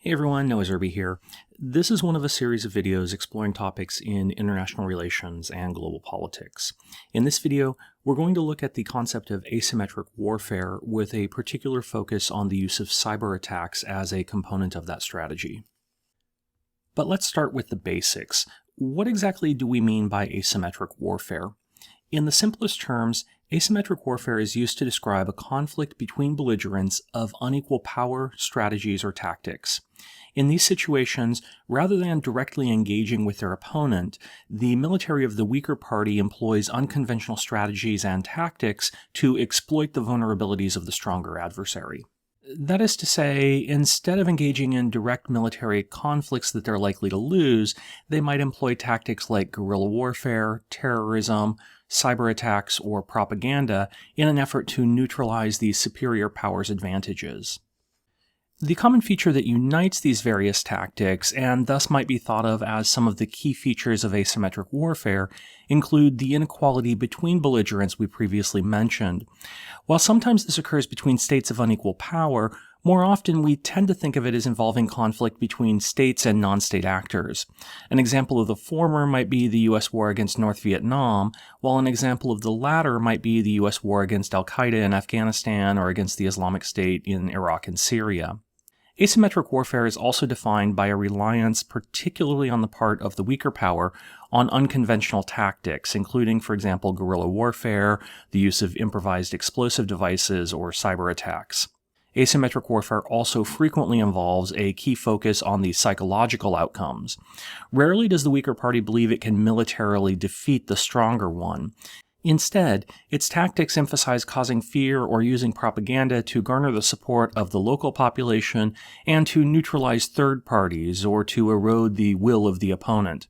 Hey everyone, Noah Zerby here. This is one of a series of videos exploring topics in international relations and global politics. In this video, we're going to look at the concept of asymmetric warfare with a particular focus on the use of cyber attacks as a component of that strategy. But let's start with the basics. What exactly do we mean by asymmetric warfare? In the simplest terms, asymmetric warfare is used to describe a conflict between belligerents of unequal power, strategies, or tactics. In these situations, rather than directly engaging with their opponent, the military of the weaker party employs unconventional strategies and tactics to exploit the vulnerabilities of the stronger adversary. That is to say, instead of engaging in direct military conflicts that they're likely to lose, they might employ tactics like guerrilla warfare, terrorism, cyber attacks, or propaganda in an effort to neutralize the superior power's advantages. The common feature that unites these various tactics, and thus might be thought of as some of the key features of asymmetric warfare, include the inequality between belligerents we previously mentioned. While sometimes this occurs between states of unequal power, more often we tend to think of it as involving conflict between states and non-state actors. An example of the former might be the U.S. war against North Vietnam, while an example of the latter might be the U.S. war against Al-Qaeda in Afghanistan or against the Islamic State in Iraq and Syria. Asymmetric warfare is also defined by a reliance, particularly on the part of the weaker power, on unconventional tactics, including, for example, guerrilla warfare, the use of improvised explosive devices, or cyber attacks. Asymmetric warfare also frequently involves a key focus on the psychological outcomes. Rarely does the weaker party believe it can militarily defeat the stronger one. Instead, its tactics emphasize causing fear or using propaganda to garner the support of the local population and to neutralize third parties or to erode the will of the opponent.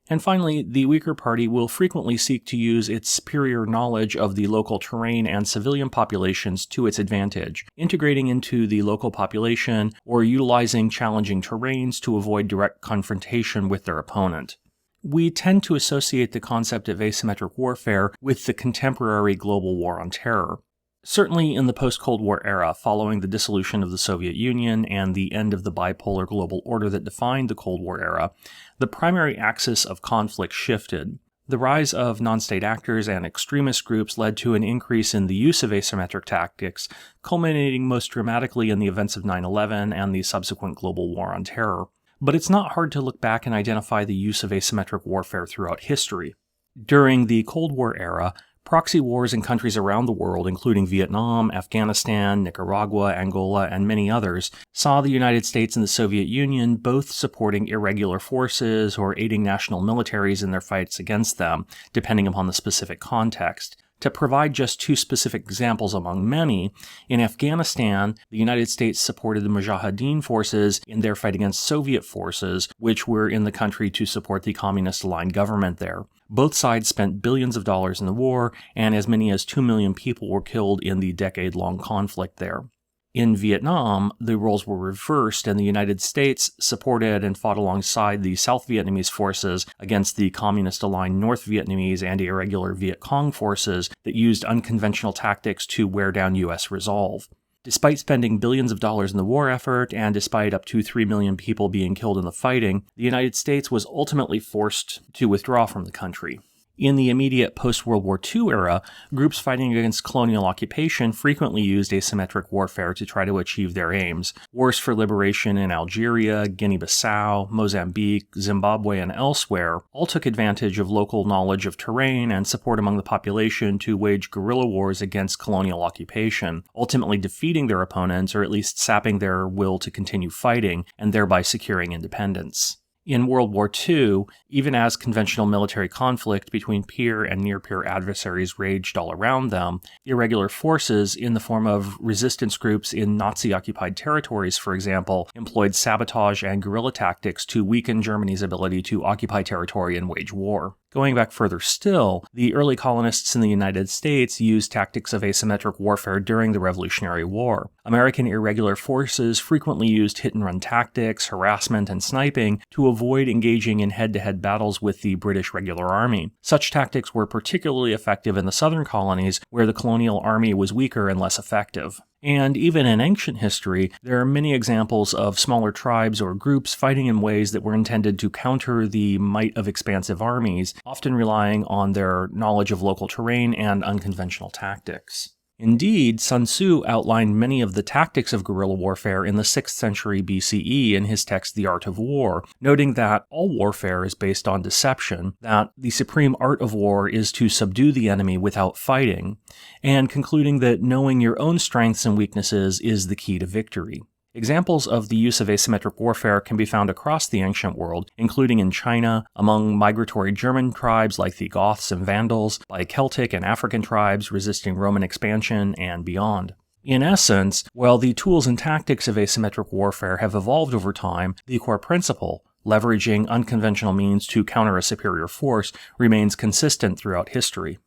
And finally, the weaker party will frequently seek to use its superior knowledge of the local terrain and civilian populations to its advantage, integrating into the local population or utilizing challenging terrains to avoid direct confrontation with their opponent. We tend to associate the concept of asymmetric warfare with the contemporary global war on terror. Certainly in the post-Cold War era, following the dissolution of the Soviet Union and the end of the bipolar global order that defined the Cold War era, the primary axis of conflict shifted. The rise of non-state actors and extremist groups led to an increase in the use of asymmetric tactics, culminating most dramatically in the events of 9/11 and the subsequent global war on terror. But it's not hard to look back and identify the use of asymmetric warfare throughout history. During the Cold War era, proxy wars in countries around the world, including Vietnam, Afghanistan, Nicaragua, Angola, and many others, saw the United States and the Soviet Union both supporting irregular forces or aiding national militaries in their fights against them, depending upon the specific context. To provide just two specific examples among many, in Afghanistan, the United States supported the Mujahideen forces in their fight against Soviet forces, which were in the country to support the communist-aligned government there. Both sides spent billions of dollars in the war, and as many as 2 million people were killed in the decade-long conflict there. In Vietnam, the roles were reversed, and the United States supported and fought alongside the South Vietnamese forces against the communist-aligned North Vietnamese and irregular Viet Cong forces that used unconventional tactics to wear down U.S. resolve. Despite spending billions of dollars in the war effort, and despite up to 3 million people being killed in the fighting, the United States was ultimately forced to withdraw from the country. In the immediate post-World War II era, groups fighting against colonial occupation frequently used asymmetric warfare to try to achieve their aims. Wars for liberation in Algeria, Guinea-Bissau, Mozambique, Zimbabwe, and elsewhere all took advantage of local knowledge of terrain and support among the population to wage guerrilla wars against colonial occupation, ultimately defeating their opponents or at least sapping their will to continue fighting and thereby securing independence. In World War II, even as conventional military conflict between peer and near-peer adversaries raged all around them, irregular forces in the form of resistance groups in Nazi-occupied territories, for example, employed sabotage and guerrilla tactics to weaken Germany's ability to occupy territory and wage war. Going back further still, the early colonists in the United States used tactics of asymmetric warfare during the Revolutionary War. American irregular forces frequently used hit-and-run tactics, harassment, and sniping to avoid engaging in head-to-head battles with the British regular army. Such tactics were particularly effective in the southern colonies, where the colonial army was weaker and less effective. And even in ancient history, there are many examples of smaller tribes or groups fighting in ways that were intended to counter the might of expansive armies, often relying on their knowledge of local terrain and unconventional tactics. Indeed, Sun Tzu outlined many of the tactics of guerrilla warfare in the 6th century BCE in his text The Art of War, noting that all warfare is based on deception, that the supreme art of war is to subdue the enemy without fighting, and concluding that knowing your own strengths and weaknesses is the key to victory. Examples of the use of asymmetric warfare can be found across the ancient world, including in China, among migratory German tribes like the Goths and Vandals, by Celtic and African tribes resisting Roman expansion, and beyond. In essence, while the tools and tactics of asymmetric warfare have evolved over time, the core principle, leveraging unconventional means to counter a superior force, remains consistent throughout history.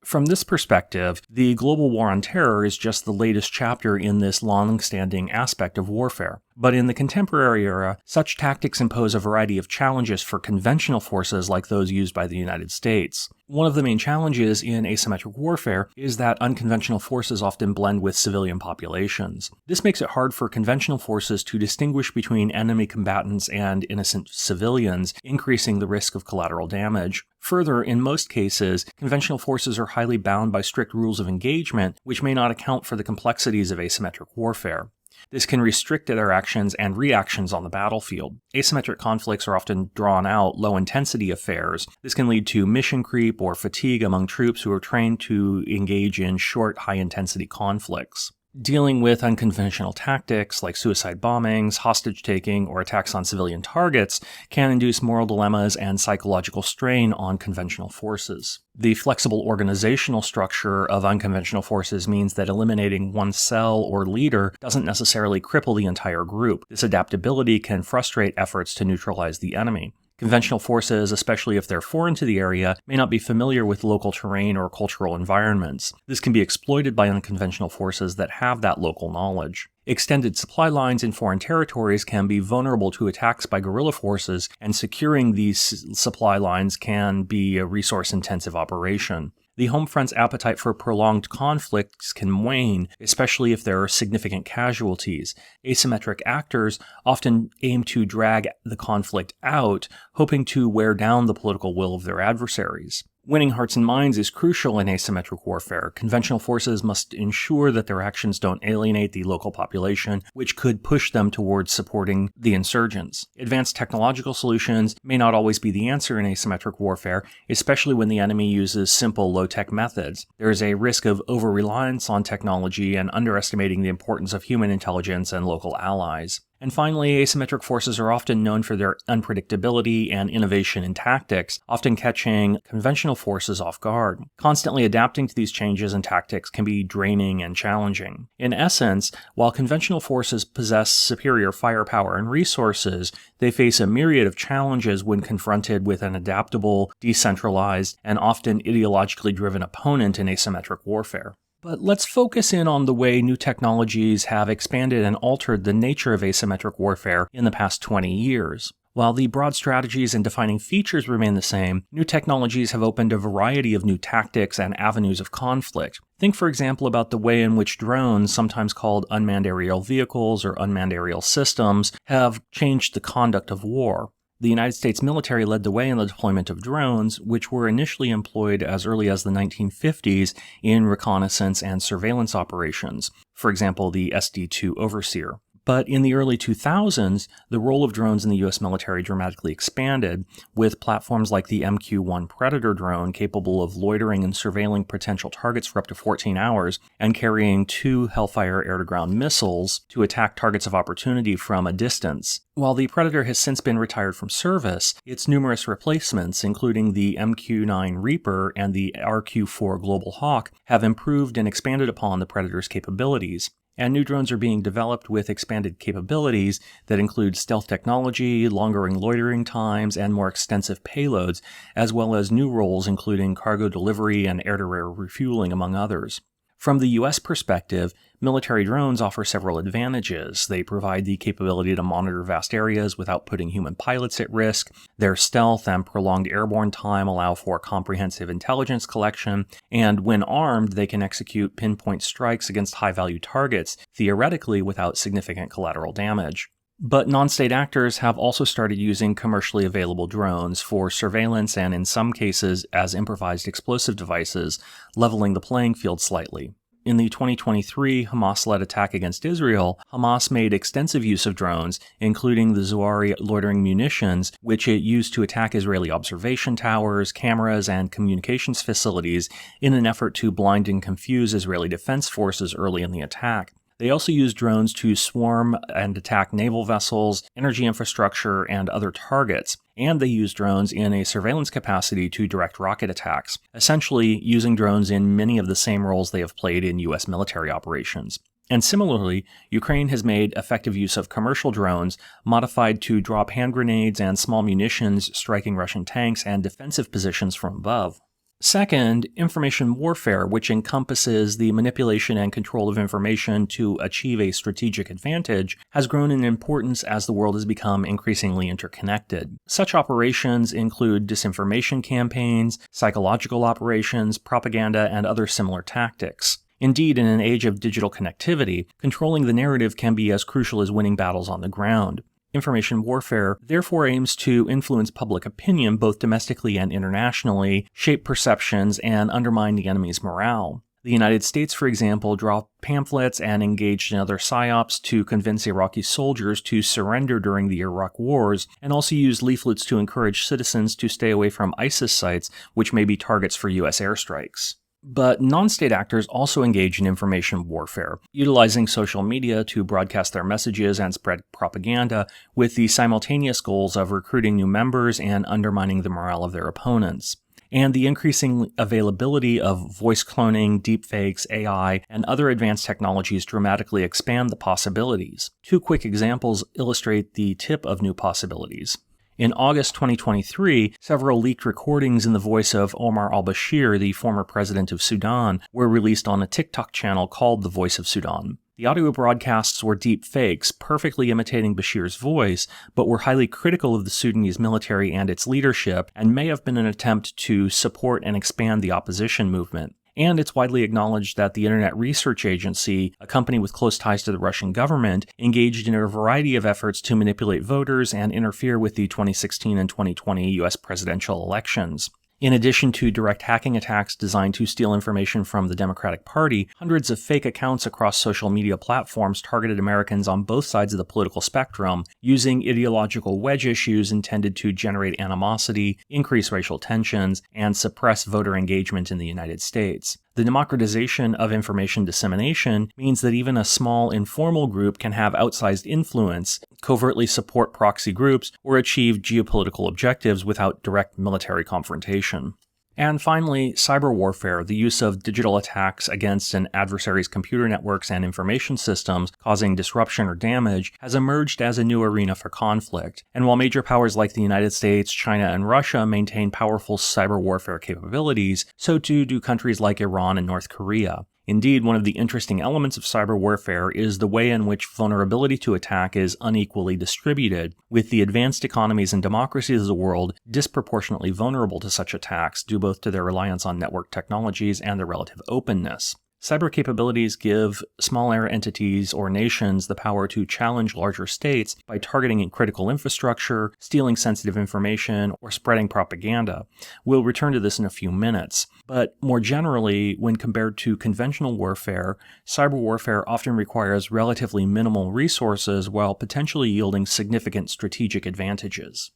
From this perspective, the global war on terror is just the latest chapter in this long-standing aspect of warfare. But in the contemporary era, such tactics impose a variety of challenges for conventional forces like those used by the United States. One of the main challenges in asymmetric warfare is that unconventional forces often blend with civilian populations. This makes it hard for conventional forces to distinguish between enemy combatants and innocent civilians, increasing the risk of collateral damage. Further, in most cases, conventional forces are highly bound by strict rules of engagement, which may not account for the complexities of asymmetric warfare. This can restrict their actions and reactions on the battlefield. Asymmetric conflicts are often drawn-out, low-intensity affairs. This can lead to mission creep or fatigue among troops who are trained to engage in short, high-intensity conflicts. Dealing with unconventional tactics like suicide bombings, hostage-taking, or attacks on civilian targets can induce moral dilemmas and psychological strain on conventional forces. The flexible organizational structure of unconventional forces means that eliminating one cell or leader doesn't necessarily cripple the entire group. This adaptability can frustrate efforts to neutralize the enemy. Conventional forces, especially if they're foreign to the area, may not be familiar with local terrain or cultural environments. This can be exploited by unconventional forces that have that local knowledge. Extended supply lines in foreign territories can be vulnerable to attacks by guerrilla forces, and securing these supply lines can be a resource-intensive operation. The home front's appetite for prolonged conflicts can wane, especially if there are significant casualties. Asymmetric actors often aim to drag the conflict out, hoping to wear down the political will of their adversaries. Winning hearts and minds is crucial in asymmetric warfare. Conventional forces must ensure that their actions don't alienate the local population, which could push them towards supporting the insurgents. Advanced technological solutions may not always be the answer in asymmetric warfare, especially when the enemy uses simple, low-tech methods. There is a risk of over-reliance on technology and underestimating the importance of human intelligence and local allies. And finally, asymmetric forces are often known for their unpredictability and innovation in tactics, often catching conventional forces off guard. Constantly adapting to these changes in tactics can be draining and challenging. In essence, while conventional forces possess superior firepower and resources, they face a myriad of challenges when confronted with an adaptable, decentralized, and often ideologically driven opponent in asymmetric warfare. But let's focus in on the way new technologies have expanded and altered the nature of asymmetric warfare in the past 20 years. While the broad strategies and defining features remain the same, new technologies have opened a variety of new tactics and avenues of conflict. Think, for example, about the way in which drones, sometimes called unmanned aerial vehicles or unmanned aerial systems, have changed the conduct of war. The United States military led the way in the deployment of drones, which were initially employed as early as the 1950s in reconnaissance and surveillance operations, for example, the SD-2 Overseer. But in the early 2000s, the role of drones in the U.S. military dramatically expanded, with platforms like the MQ-1 Predator drone capable of loitering and surveilling potential targets for up to 14 hours and carrying 2 Hellfire air-to-ground missiles to attack targets of opportunity from a distance. While the Predator has since been retired from service, its numerous replacements, including the MQ-9 Reaper and the RQ-4 Global Hawk, have improved and expanded upon the Predator's capabilities. And new drones are being developed with expanded capabilities that include stealth technology, longer loitering times, and more extensive payloads, as well as new roles including cargo delivery and air-to-air refueling, among others. From the U.S. perspective, military drones offer several advantages. They provide the capability to monitor vast areas without putting human pilots at risk. Their stealth and prolonged airborne time allow for comprehensive intelligence collection, and when armed, they can execute pinpoint strikes against high-value targets, theoretically without significant collateral damage. But non-state actors have also started using commercially available drones for surveillance and, in some cases, as improvised explosive devices, leveling the playing field slightly. In the 2023 Hamas-led attack against Israel, Hamas made extensive use of drones, including the Zuari loitering munitions, which it used to attack Israeli observation towers, cameras, and communications facilities in an effort to blind and confuse Israeli defense forces early in the attack. They also used drones to swarm and attack naval vessels, energy infrastructure, and other targets. And they used drones in a surveillance capacity to direct rocket attacks, essentially using drones in many of the same roles they have played in U.S. military operations. And similarly, Ukraine has made effective use of commercial drones modified to drop hand grenades and small munitions, striking Russian tanks and defensive positions from above. Second, information warfare, which encompasses the manipulation and control of information to achieve a strategic advantage, has grown in importance as the world has become increasingly interconnected. Such operations include disinformation campaigns, psychological operations, propaganda, and other similar tactics. Indeed, in an age of digital connectivity, controlling the narrative can be as crucial as winning battles on the ground. Information warfare therefore aims to influence public opinion both domestically and internationally, shape perceptions, and undermine the enemy's morale. The United States, for example, dropped pamphlets and engaged in other psyops to convince Iraqi soldiers to surrender during the Iraq wars, and also used leaflets to encourage citizens to stay away from ISIS sites, which may be targets for U.S. airstrikes. But non-state actors also engage in information warfare, utilizing social media to broadcast their messages and spread propaganda with the simultaneous goals of recruiting new members and undermining the morale of their opponents. And the increasing availability of voice cloning, deepfakes, AI, and other advanced technologies dramatically expand the possibilities. Two quick examples illustrate the tip of new possibilities. In August 2023, several leaked recordings in the voice of Omar al-Bashir, the former president of Sudan, were released on a TikTok channel called The Voice of Sudan. The audio broadcasts were deep fakes, perfectly imitating Bashir's voice, but were highly critical of the Sudanese military and its leadership, and may have been an attempt to support and expand the opposition movement. And it's widely acknowledged that the Internet Research Agency, a company with close ties to the Russian government, engaged in a variety of efforts to manipulate voters and interfere with the 2016 and 2020 U.S. presidential elections. In addition to direct hacking attacks designed to steal information from the Democratic Party, hundreds of fake accounts across social media platforms targeted Americans on both sides of the political spectrum, using ideological wedge issues intended to generate animosity, increase racial tensions, and suppress voter engagement in the United States. The democratization of information dissemination means that even a small informal group can have outsized influence, covertly support proxy groups, or achieve geopolitical objectives without direct military confrontation. And finally, cyber warfare, the use of digital attacks against an adversary's computer networks and information systems, causing disruption or damage, has emerged as a new arena for conflict. And while major powers like the United States, China, and Russia maintain powerful cyber warfare capabilities, so too do countries like Iran and North Korea. Indeed, one of the interesting elements of cyber warfare is the way in which vulnerability to attack is unequally distributed, with the advanced economies and democracies of the world disproportionately vulnerable to such attacks due both to their reliance on network technologies and their relative openness. Cyber capabilities give smaller entities or nations the power to challenge larger states by targeting critical infrastructure, stealing sensitive information, or spreading propaganda. We'll return to this in a few minutes. But more generally, when compared to conventional warfare, cyber warfare often requires relatively minimal resources while potentially yielding significant strategic advantages.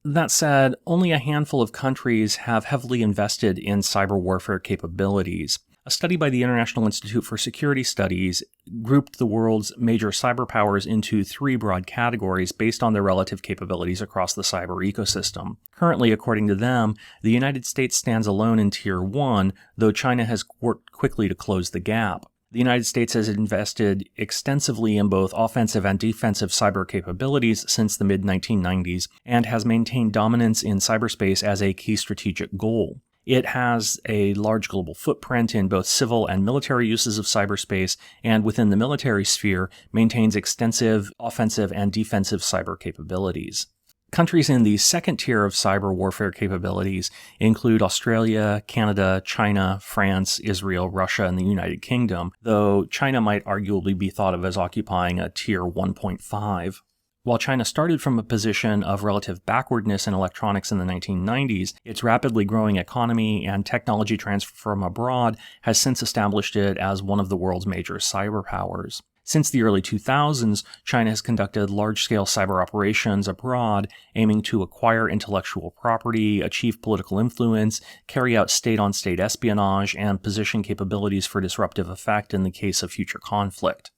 That said, only a handful of countries have heavily invested in cyber warfare capabilities. A study by the International Institute for Security Studies grouped the world's major cyber powers into three broad categories based on their relative capabilities across the cyber ecosystem. Currently, according to them, the United States stands alone in Tier 1, though China has worked quickly to close the gap. The United States has invested extensively in both offensive and defensive cyber capabilities since the mid-1990s and has maintained dominance in cyberspace as a key strategic goal. It has a large global footprint in both civil and military uses of cyberspace, and within the military sphere, maintains extensive offensive and defensive cyber capabilities. Countries in the second tier of cyber warfare capabilities include Australia, Canada, China, France, Israel, Russia, and the United Kingdom, though China might arguably be thought of as occupying a tier 1.5. While China started from a position of relative backwardness in electronics in the 1990s, its rapidly growing economy and technology transfer from abroad has since established it as one of the world's major cyber powers. Since the early 2000s, China has conducted large-scale cyber operations abroad, aiming to acquire intellectual property, achieve political influence, carry out state-on-state espionage, and position capabilities for disruptive effect in the case of future conflict.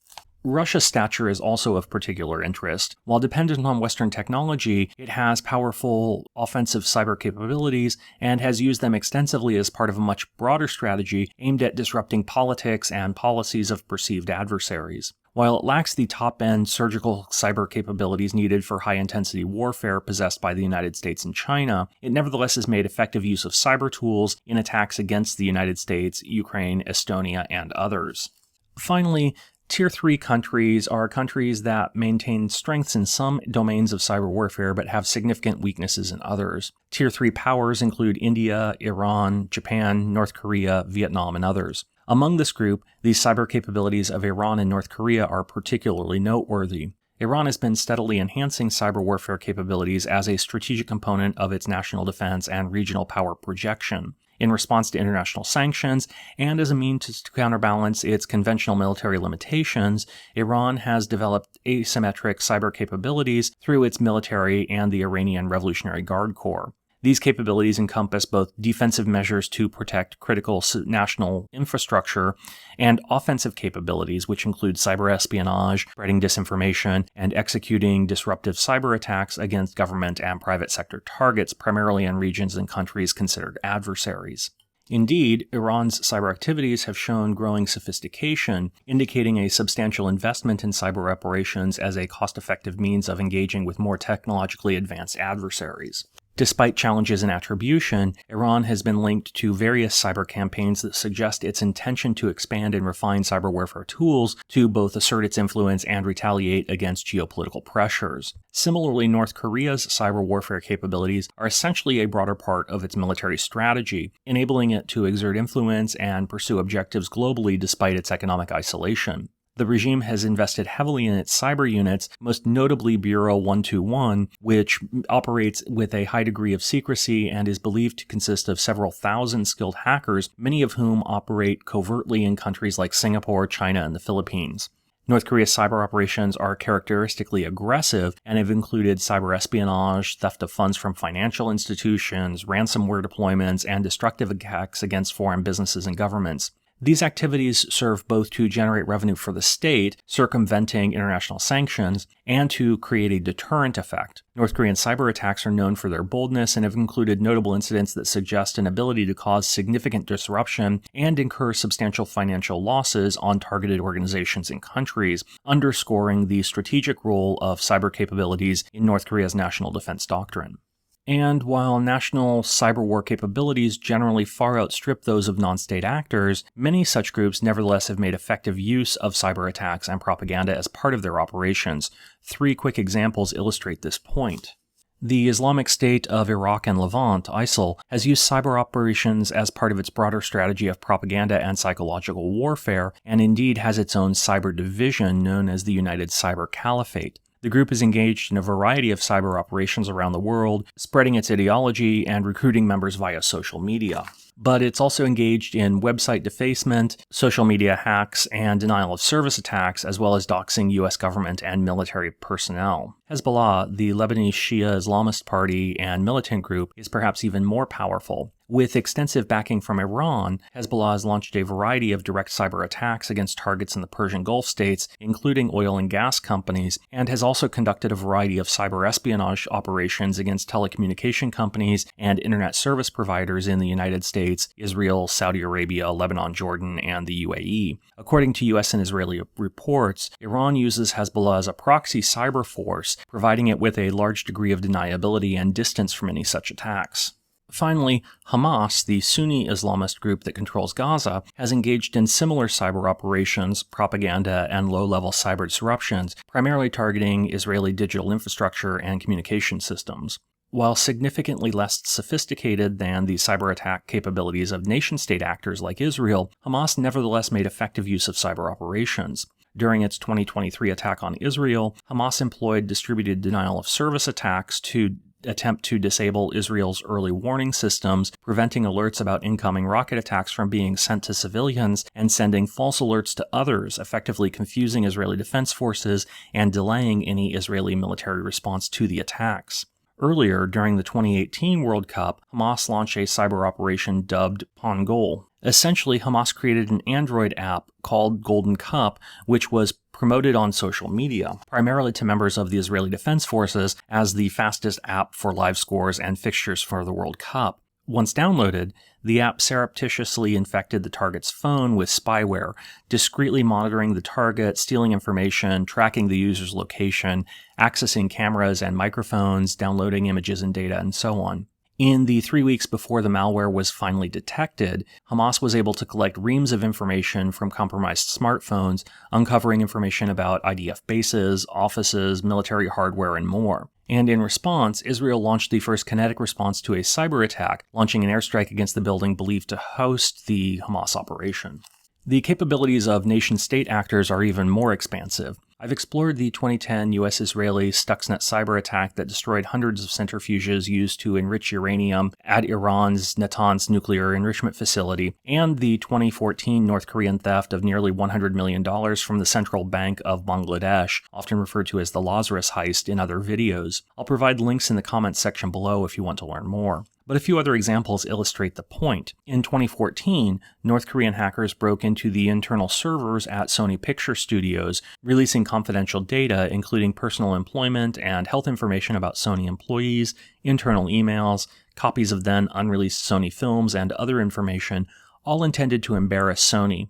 Russia's stature is also of particular interest. While dependent on Western technology, it has powerful offensive cyber capabilities and has used them extensively as part of a much broader strategy aimed at disrupting politics and policies of perceived adversaries. While it lacks the top-end surgical cyber capabilities needed for high-intensity warfare possessed by the United States and China, it nevertheless has made effective use of cyber tools in attacks against the United States, Ukraine, Estonia, and others. Finally, Tier 3 countries are countries that maintain strengths in some domains of cyber warfare but have significant weaknesses in others. Tier 3 powers include India, Iran, Japan, North Korea, Vietnam, and others. Among this group, the cyber capabilities of Iran and North Korea are particularly noteworthy. Iran has been steadily enhancing cyber warfare capabilities as a strategic component of its national defense and regional power projection. In response to international sanctions, and as a means to counterbalance its conventional military limitations, Iran has developed asymmetric cyber capabilities through its military and the Iranian Revolutionary Guard Corps. These capabilities encompass both defensive measures to protect critical national infrastructure and offensive capabilities, which include cyber espionage, spreading disinformation, and executing disruptive cyber attacks against government and private sector targets, primarily in regions and countries considered adversaries. Indeed, Iran's cyber activities have shown growing sophistication, indicating a substantial investment in cyber operations as a cost-effective means of engaging with more technologically advanced adversaries. Despite challenges in attribution, Iran has been linked to various cyber campaigns that suggest its intention to expand and refine cyber warfare tools to both assert its influence and retaliate against geopolitical pressures. Similarly, North Korea's cyber warfare capabilities are essentially a broader part of its military strategy, enabling it to exert influence and pursue objectives globally despite its economic isolation. The regime has invested heavily in its cyber units, most notably Bureau 121, which operates with a high degree of secrecy and is believed to consist of several thousand skilled hackers, many of whom operate covertly in countries like Singapore, China, and the Philippines. North Korea's cyber operations are characteristically aggressive and have included cyber espionage, theft of funds from financial institutions, ransomware deployments, and destructive attacks against foreign businesses and governments. These activities serve both to generate revenue for the state, circumventing international sanctions, and to create a deterrent effect. North Korean cyber attacks are known for their boldness and have included notable incidents that suggest an ability to cause significant disruption and incur substantial financial losses on targeted organizations and countries, underscoring the strategic role of cyber capabilities in North Korea's national defense doctrine. And while national cyber war capabilities generally far outstrip those of non-state actors, many such groups nevertheless have made effective use of cyber attacks and propaganda as part of their operations. 3 quick examples illustrate this point. The Islamic State of Iraq and Levant, ISIL, has used cyber operations as part of its broader strategy of propaganda and psychological warfare, and indeed has its own cyber division known as the United Cyber Caliphate. The group is engaged in a variety of cyber operations around the world, spreading its ideology and recruiting members via social media. But it's also engaged in website defacement, social media hacks, and denial of service attacks, as well as doxing U.S. government and military personnel. Hezbollah, the Lebanese Shia Islamist party and militant group, is perhaps even more powerful. With extensive backing from Iran, Hezbollah has launched a variety of direct cyber attacks against targets in the Persian Gulf states, including oil and gas companies, and has also conducted a variety of cyber espionage operations against telecommunication companies and internet service providers in the United States, Israel, Saudi Arabia, Lebanon, Jordan, and the UAE. According to U.S. and Israeli reports, Iran uses Hezbollah as a proxy cyber force, providing it with a large degree of deniability and distance from any such attacks. Finally, Hamas, the Sunni Islamist group that controls Gaza, has engaged in similar cyber operations, propaganda, and low-level cyber disruptions, primarily targeting Israeli digital infrastructure and communication systems. While significantly less sophisticated than the cyber attack capabilities of nation-state actors like Israel, Hamas nevertheless made effective use of cyber operations. During its 2023 attack on Israel, Hamas employed distributed denial-of-service attacks to attempt to disable Israel's early warning systems, preventing alerts about incoming rocket attacks from being sent to civilians, and sending false alerts to others, effectively confusing Israeli defense forces and delaying any Israeli military response to the attacks. Earlier, during the 2018 World Cup, Hamas launched a cyber operation dubbed Pongol. Essentially, Hamas created an Android app called Golden Cup, which was promoted on social media, primarily to members of the Israeli Defense Forces, as the fastest app for live scores and fixtures for the World Cup. Once downloaded, the app surreptitiously infected the target's phone with spyware, discreetly monitoring the target, stealing information, tracking the user's location, accessing cameras and microphones, downloading images and data, and so on. In the 3 weeks before the malware was finally detected, Hamas was able to collect reams of information from compromised smartphones, uncovering information about IDF bases, offices, military hardware, and more. And in response, Israel launched the first kinetic response to a cyber attack, launching an airstrike against the building believed to host the Hamas operation. The capabilities of nation-state actors are even more expansive. I've explored the 2010 US-Israeli Stuxnet cyber attack that destroyed hundreds of centrifuges used to enrich uranium at Iran's Natanz nuclear enrichment facility, and the 2014 North Korean theft of nearly $100 million from the Central Bank of Bangladesh, often referred to as the Lazarus heist in other videos. I'll provide links in the comments section below if you want to learn more. But a few other examples illustrate the point. In 2014, North Korean hackers broke into the internal servers at Sony Picture Studios, releasing confidential data including personal employment and health information about Sony employees, internal emails, copies of then unreleased Sony films, and other information, all intended to embarrass Sony.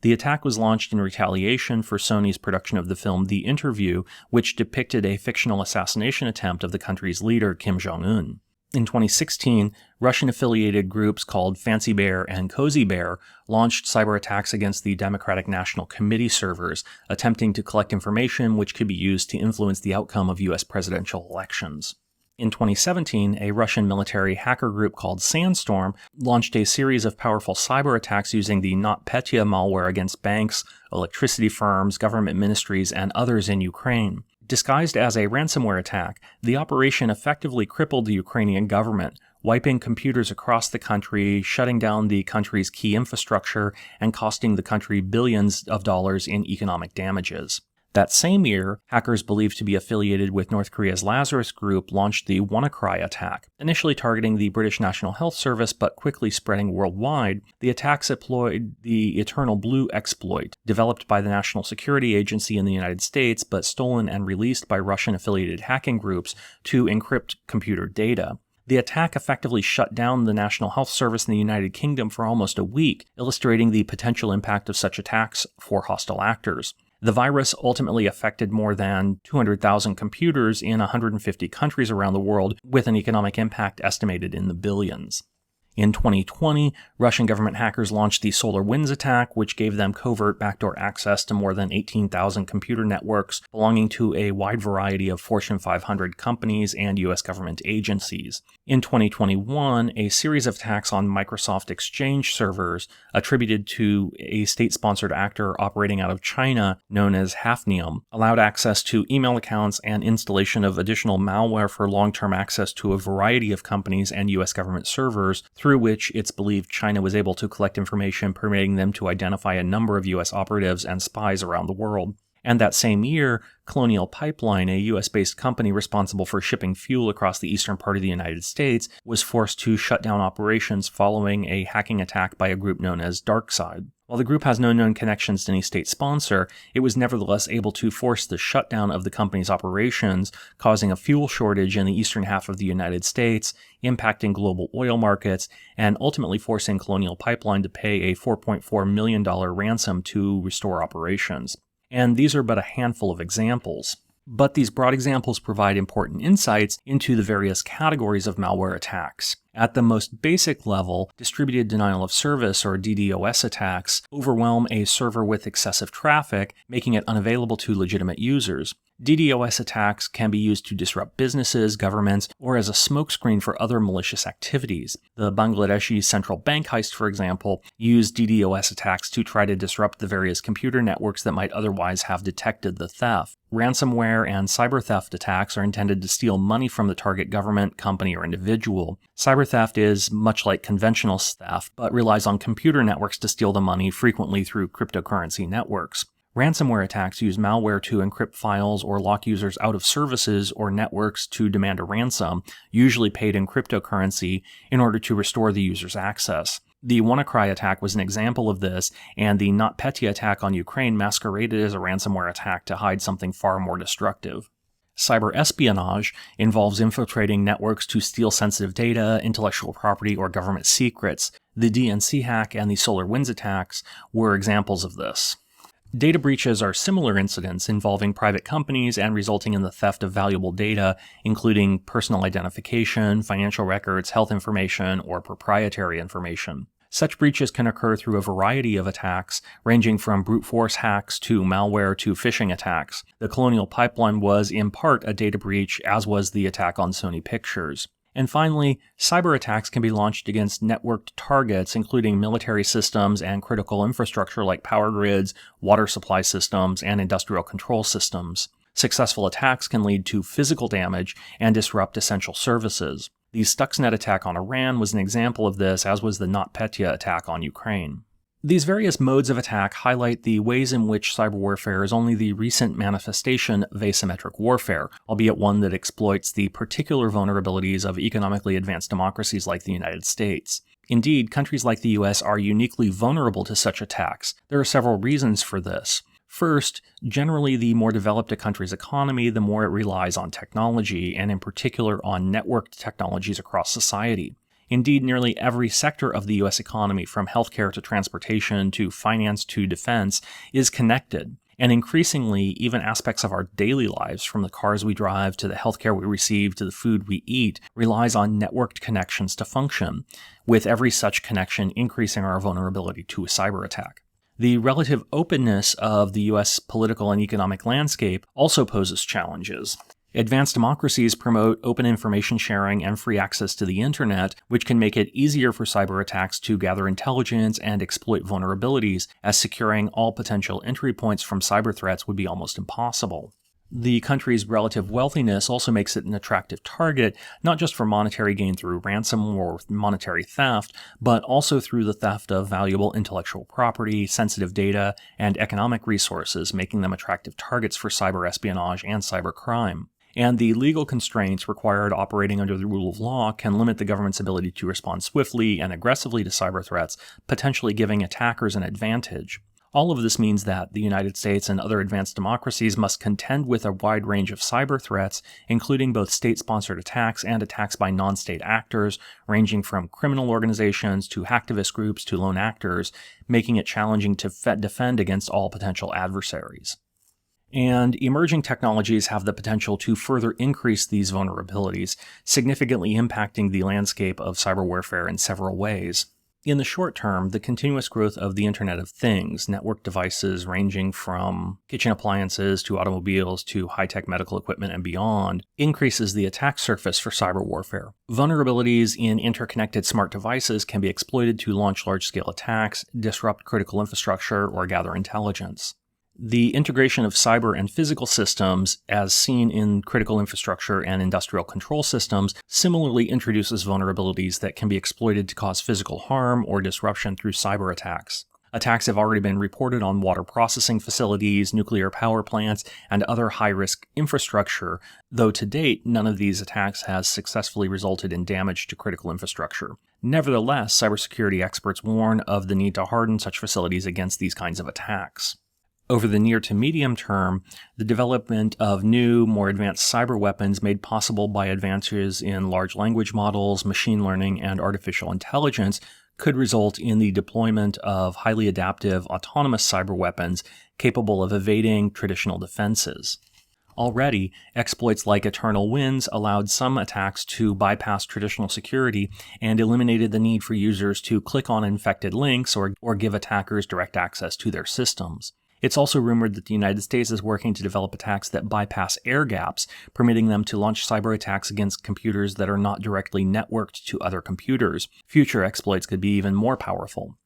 The attack was launched in retaliation for Sony's production of the film The Interview, which depicted a fictional assassination attempt of the country's leader, Kim Jong-un. In 2016, Russian-affiliated groups called Fancy Bear and Cozy Bear launched cyber attacks against the Democratic National Committee servers, attempting to collect information which could be used to influence the outcome of U.S. presidential elections. In 2017, a Russian military hacker group called Sandstorm launched a series of powerful cyber attacks using the NotPetya malware against banks, electricity firms, government ministries, and others in Ukraine. Disguised as a ransomware attack, the operation effectively crippled the Ukrainian government, wiping computers across the country, shutting down the country's key infrastructure, and costing the country billions of dollars in economic damages. That same year, hackers believed to be affiliated with North Korea's Lazarus Group launched the WannaCry attack. Initially targeting the British National Health Service but quickly spreading worldwide, the attacks employed the Eternal Blue exploit, developed by the National Security Agency in the United States but stolen and released by Russian-affiliated hacking groups to encrypt computer data. The attack effectively shut down the National Health Service in the United Kingdom for almost a week, illustrating the potential impact of such attacks for hostile actors. The virus ultimately affected more than 200,000 computers in 150 countries around the world, with an economic impact estimated in the billions. In 2020, Russian government hackers launched the SolarWinds attack, which gave them covert backdoor access to more than 18,000 computer networks belonging to a wide variety of Fortune 500 companies and U.S. government agencies. In 2021, a series of attacks on Microsoft Exchange servers attributed to a state-sponsored actor operating out of China known as Hafnium allowed access to email accounts and installation of additional malware for long-term access to a variety of companies and U.S. government servers, through which it's believed China was able to collect information permitting them to identify a number of U.S. operatives and spies around the world. And that same year, Colonial Pipeline, a U.S.-based company responsible for shipping fuel across the eastern part of the United States, was forced to shut down operations following a hacking attack by a group known as DarkSide. While the group has no known connections to any state sponsor, it was nevertheless able to force the shutdown of the company's operations, causing a fuel shortage in the eastern half of the United States, impacting global oil markets, and ultimately forcing Colonial Pipeline to pay a $4.4 million ransom to restore operations. And these are but a handful of examples. But these broad examples provide important insights into the various categories of malware attacks. At the most basic level, distributed denial of service or DDoS attacks overwhelm a server with excessive traffic, making it unavailable to legitimate users. DDoS attacks can be used to disrupt businesses, governments, or as a smokescreen for other malicious activities. The Bangladeshi central bank heist, for example, used DDoS attacks to try to disrupt the various computer networks that might otherwise have detected the theft. Ransomware and cyber theft attacks are intended to steal money from the target government, company, or individual. Cyber theft is much like conventional theft, but relies on computer networks to steal the money, frequently through cryptocurrency networks. Ransomware attacks use malware to encrypt files or lock users out of services or networks to demand a ransom, usually paid in cryptocurrency, in order to restore the user's access. The WannaCry attack was an example of this, and the NotPetya attack on Ukraine masqueraded as a ransomware attack to hide something far more destructive. Cyber espionage involves infiltrating networks to steal sensitive data, intellectual property, or government secrets. The DNC hack and the SolarWinds attacks were examples of this. Data breaches are similar incidents involving private companies and resulting in the theft of valuable data, including personal identification, financial records, health information, or proprietary information. Such breaches can occur through a variety of attacks, ranging from brute force hacks to malware to phishing attacks. The Colonial Pipeline was, in part, a data breach, as was the attack on Sony Pictures. And finally, cyber attacks can be launched against networked targets, including military systems and critical infrastructure like power grids, water supply systems, and industrial control systems. Successful attacks can lead to physical damage and disrupt essential services. The Stuxnet attack on Iran was an example of this, as was the NotPetya attack on Ukraine. These various modes of attack highlight the ways in which cyber warfare is only the recent manifestation of asymmetric warfare, albeit one that exploits the particular vulnerabilities of economically advanced democracies like the United States. Indeed, countries like the US are uniquely vulnerable to such attacks. There are several reasons for this. First, generally the more developed a country's economy, the more it relies on technology, and in particular on networked technologies across society. Indeed, nearly every sector of the U.S. economy, from healthcare to transportation to finance to defense, is connected. And increasingly, even aspects of our daily lives, from the cars we drive to the healthcare we receive to the food we eat, relies on networked connections to function, with every such connection increasing our vulnerability to a cyber attack. The relative openness of the U.S. political and economic landscape also poses challenges. Advanced democracies promote open information sharing and free access to the internet, which can make it easier for cyber attacks to gather intelligence and exploit vulnerabilities, as securing all potential entry points from cyber threats would be almost impossible. The country's relative wealthiness also makes it an attractive target, not just for monetary gain through ransom or monetary theft, but also through the theft of valuable intellectual property, sensitive data, and economic resources, making them attractive targets for cyber espionage and cyber crime. And the legal constraints required operating under the rule of law can limit the government's ability to respond swiftly and aggressively to cyber threats, potentially giving attackers an advantage. All of this means that the United States and other advanced democracies must contend with a wide range of cyber threats, including both state-sponsored attacks and attacks by non-state actors, ranging from criminal organizations to hacktivist groups to lone actors, making it challenging to defend against all potential adversaries. And emerging technologies have the potential to further increase these vulnerabilities, significantly impacting the landscape of cyber warfare in several ways. In the short term, the continuous growth of the Internet of Things, network devices ranging from kitchen appliances to automobiles to high-tech medical equipment and beyond, increases the attack surface for cyber warfare. Vulnerabilities in interconnected smart devices can be exploited to launch large-scale attacks, disrupt critical infrastructure, or gather intelligence. The integration of cyber and physical systems, as seen in critical infrastructure and industrial control systems, similarly introduces vulnerabilities that can be exploited to cause physical harm or disruption through cyber attacks. Attacks have already been reported on water processing facilities, nuclear power plants, and other high-risk infrastructure, though to date, none of these attacks has successfully resulted in damage to critical infrastructure. Nevertheless, cybersecurity experts warn of the need to harden such facilities against these kinds of attacks. Over the near to medium term, the development of new, more advanced cyber weapons made possible by advances in large language models, machine learning, and artificial intelligence could result in the deployment of highly adaptive, autonomous cyber weapons capable of evading traditional defenses. Already, exploits like Eternal Winds allowed some attacks to bypass traditional security and eliminated the need for users to click on infected links or give attackers direct access to their systems. It's also rumored that the United States is working to develop attacks that bypass air gaps, permitting them to launch cyber attacks against computers that are not directly networked to other computers. Future exploits could be even more powerful.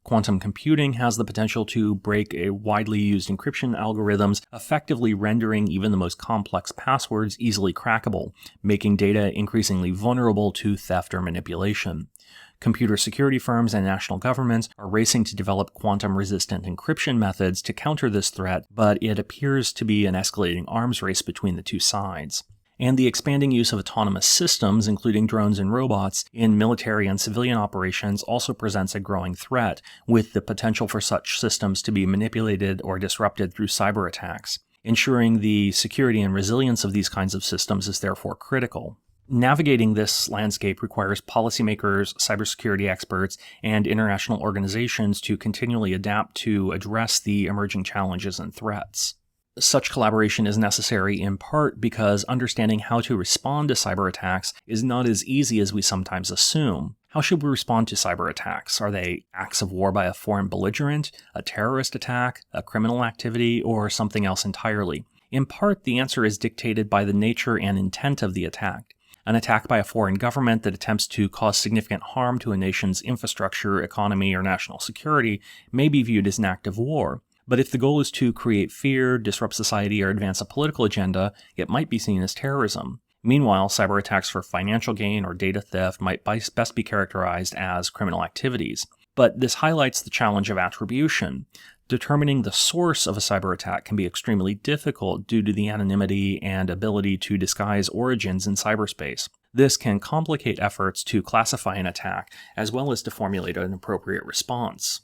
Quantum computing has the potential to break a widely used encryption algorithms, effectively rendering even the most complex passwords easily crackable, making data increasingly vulnerable to theft or manipulation. Computer security firms and national governments are racing to develop quantum-resistant encryption methods to counter this threat, but it appears to be an escalating arms race between the two sides. And the expanding use of autonomous systems, including drones and robots, in military and civilian operations also presents a growing threat, with the potential for such systems to be manipulated or disrupted through cyber attacks. Ensuring the security and resilience of these kinds of systems is therefore critical. Navigating this landscape requires policymakers, cybersecurity experts, and international organizations to continually adapt to address the emerging challenges and threats. Such collaboration is necessary in part because understanding how to respond to cyber attacks is not as easy as we sometimes assume. How should we respond to cyber attacks? Are they acts of war by a foreign belligerent, a terrorist attack, a criminal activity, or something else entirely? In part, the answer is dictated by the nature and intent of the attack. An attack by a foreign government that attempts to cause significant harm to a nation's infrastructure, economy, or national security may be viewed as an act of war. But if the goal is to create fear, disrupt society, or advance a political agenda, it might be seen as terrorism. Meanwhile, cyber attacks for financial gain or data theft might best be characterized as criminal activities. But this highlights the challenge of attribution. Determining the source of a cyber attack can be extremely difficult due to the anonymity and ability to disguise origins in cyberspace. This can complicate efforts to classify an attack, as well as to formulate an appropriate response.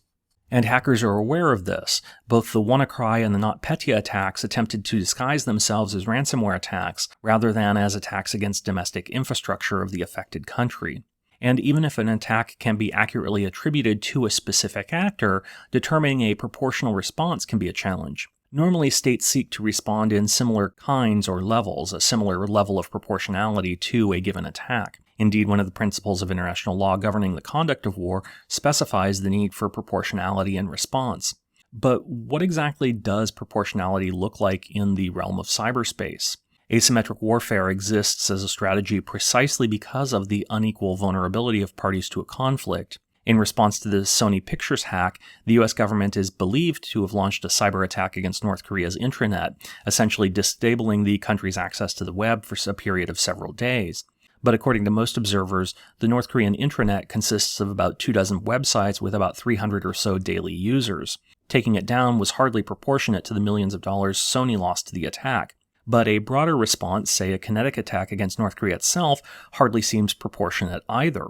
And hackers are aware of this. Both the WannaCry and the NotPetya attacks attempted to disguise themselves as ransomware attacks, rather than as attacks against domestic infrastructure of the affected country. And even if an attack can be accurately attributed to a specific actor, determining a proportional response can be a challenge. Normally, states seek to respond in similar kinds or levels, a similar level of proportionality to a given attack. Indeed, one of the principles of international law governing the conduct of war specifies the need for proportionality in response. But what exactly does proportionality look like in the realm of cyberspace? Asymmetric warfare exists as a strategy precisely because of the unequal vulnerability of parties to a conflict. In response to the Sony Pictures hack, the US government is believed to have launched a cyber attack against North Korea's intranet, essentially disabling the country's access to the web for a period of several days. But according to most observers, the North Korean intranet consists of about 24 websites with about 300 or so daily users. Taking it down was hardly proportionate to the millions of dollars Sony lost to the attack. But a broader response, say a kinetic attack against North Korea itself, hardly seems proportionate either.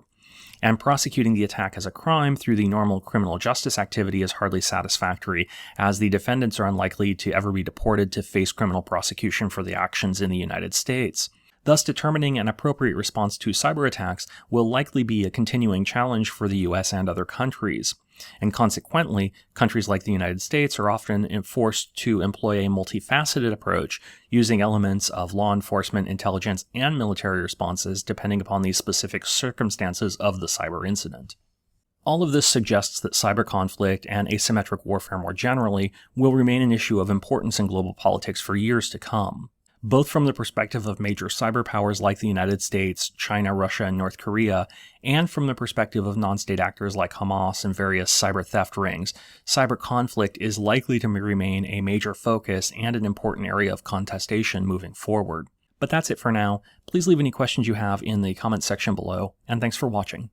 And prosecuting the attack as a crime through the normal criminal justice activity is hardly satisfactory, as the defendants are unlikely to ever be deported to face criminal prosecution for the actions in the United States. Thus, determining an appropriate response to cyber attacks will likely be a continuing challenge for the US and other countries. And consequently, countries like the United States are often forced to employ a multifaceted approach, using elements of law enforcement, intelligence, and military responses depending upon the specific circumstances of the cyber incident. All of this suggests that cyber conflict and asymmetric warfare more generally will remain an issue of importance in global politics for years to come. Both from the perspective of major cyber powers like the United States, China, Russia, and North Korea, and from the perspective of non-state actors like Hamas and various cyber theft rings, cyber conflict is likely to remain a major focus and an important area of contestation moving forward. But that's it for now. Please leave any questions you have in the comments section below, and thanks for watching.